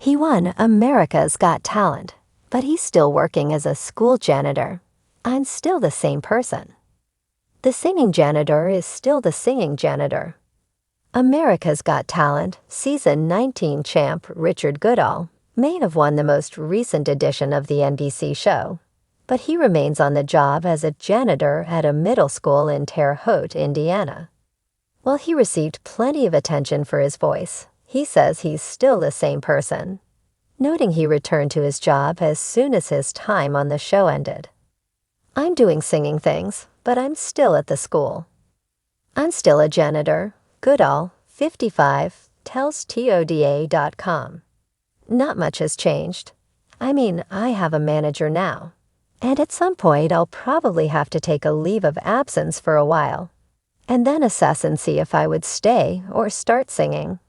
He won America's Got Talent, but he's still working as a school janitor. I'm still the same person. The singing janitor is still the singing janitor. America's Got Talent Season 19 champ Richard Goodall may have won the most recent edition of the NBC show, but he remains on the job as a janitor at a middle school in Terre Haute, Indiana. While he received plenty of attention for his voice, he says he's still the same person, noting he returned to his job as soon as his time on the show ended. I'm doing singing things, but I'm still at the school. I'm still a janitor, Goodall, 55, tells TODA.com. Not much has changed. I mean, I have a manager now, and at some point I'll probably have to take a leave of absence for a while, and then assess and see if I would stay or start singing.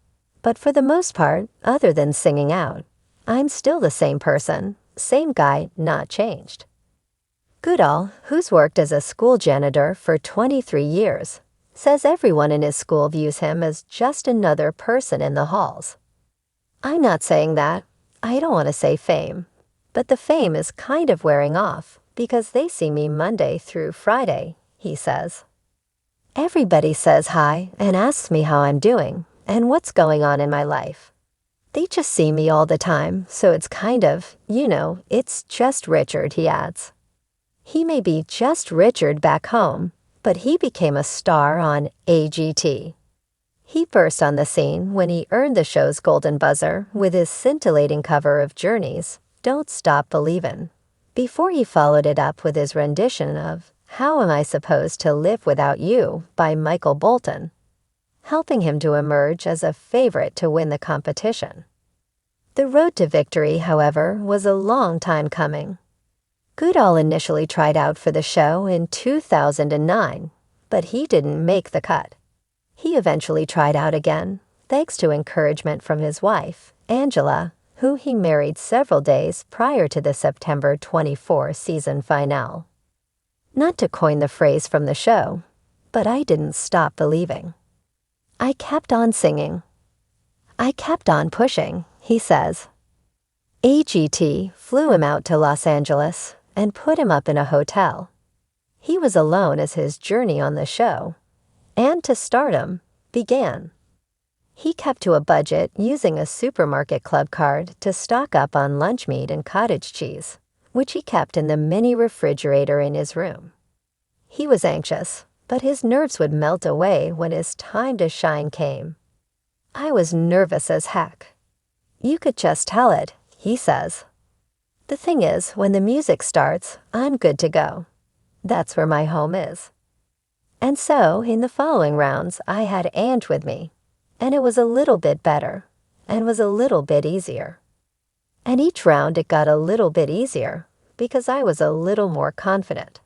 But for the most part, other than singing out, I'm still the same person, same guy, not changed. Goodall, who's worked as a school janitor for 23 years, says everyone in his school views him as just another person in the halls. I'm not saying that. I don't want to say fame, but the fame is kind of wearing off because they see me Monday through Friday, he says. Everybody says hi and asks me how I'm doing and what's going on in my life. They just see me all the time, so it's kind of, it's just Richard, he adds. He may be just Richard back home, but he became a star on AGT. He burst on the scene when he earned the show's golden buzzer with his scintillating cover of Journey's Don't Stop Believin', before he followed it up with his rendition of How Am I Supposed to Live Without You by Michael Bolton, helping him to emerge as a favorite to win the competition. The road to victory, however, was a long time coming. Goodall initially tried out for the show in 2009, but he didn't make the cut. He eventually tried out again, thanks to encouragement from his wife, Angela, who he married several days prior to the September 24 season finale. Not to coin the phrase from the show, but I didn't stop believing. I kept on singing. I kept on pushing, he says. AGT flew him out to Los Angeles and put him up in a hotel. He was alone as his journey on the show, and to stardom, began. He kept to a budget using a supermarket club card to stock up on lunch meat and cottage cheese, which he kept in the mini refrigerator in his room. He was anxious, but his nerves would melt away when his time to shine came. I was nervous as heck. You could just tell it, he says. The thing is, when the music starts, I'm good to go. That's where my home is. And so, in the following rounds, I had Ange with me, and it was a little bit better, and was a little bit easier. And each round it got a little bit easier, because I was a little more confident.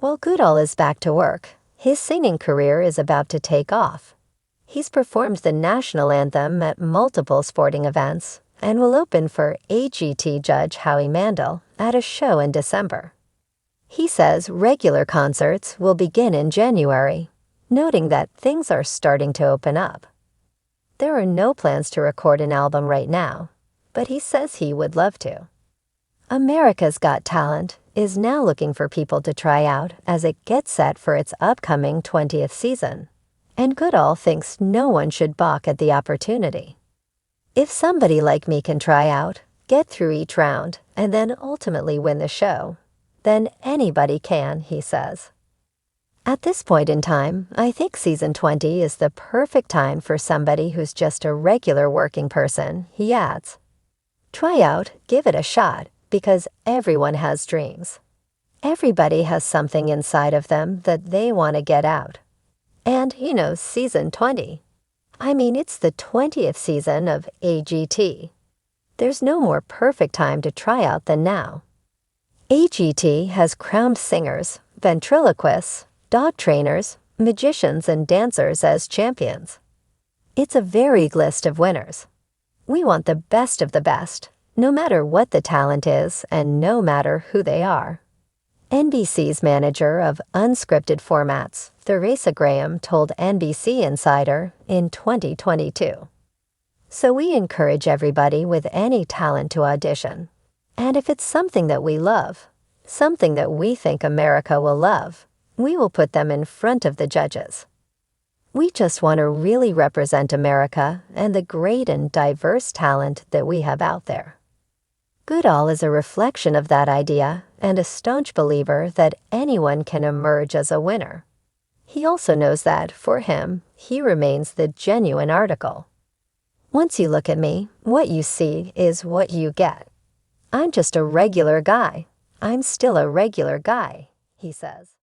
While Goodall is back to work, his singing career is about to take off. He's performed the national anthem at multiple sporting events, and will open for AGT judge Howie Mandel at a show in December. He says regular concerts will begin in January, noting that things are starting to open up. There are no plans to record an album right now, but he says he would love to. America's Got Talent is now looking for people to try out as it gets set for its upcoming 20th season, and Goodall thinks no one should balk at the opportunity. If somebody like me can try out, get through each round, and then ultimately win the show, then anybody can, he says. At this point in time, I think season 20 is the perfect time for somebody who's just a regular working person, he adds. Try out, give it a shot, because everyone has dreams. Everybody has something inside of them that they want to get out. And, season 20. I mean, it's the 20th season of AGT. There's no more perfect time to try out than now. AGT has crowned singers, ventriloquists, dog trainers, magicians, and dancers as champions. It's a varied list of winners. We want the best of the best, no matter what the talent is and no matter who they are. NBC's manager of unscripted formats, Theresa Graham, told NBC Insider in 2022. So we encourage everybody with any talent to audition. And if it's something that we love, something that we think America will love, we will put them in front of the judges. We just want to really represent America and the great and diverse talent that we have out there. Goodall is a reflection of that idea and a staunch believer that anyone can emerge as a winner. He also knows that, for him, he remains the genuine article. Once you look at me, what you see is what you get. I'm just a regular guy. I'm still a regular guy, he says.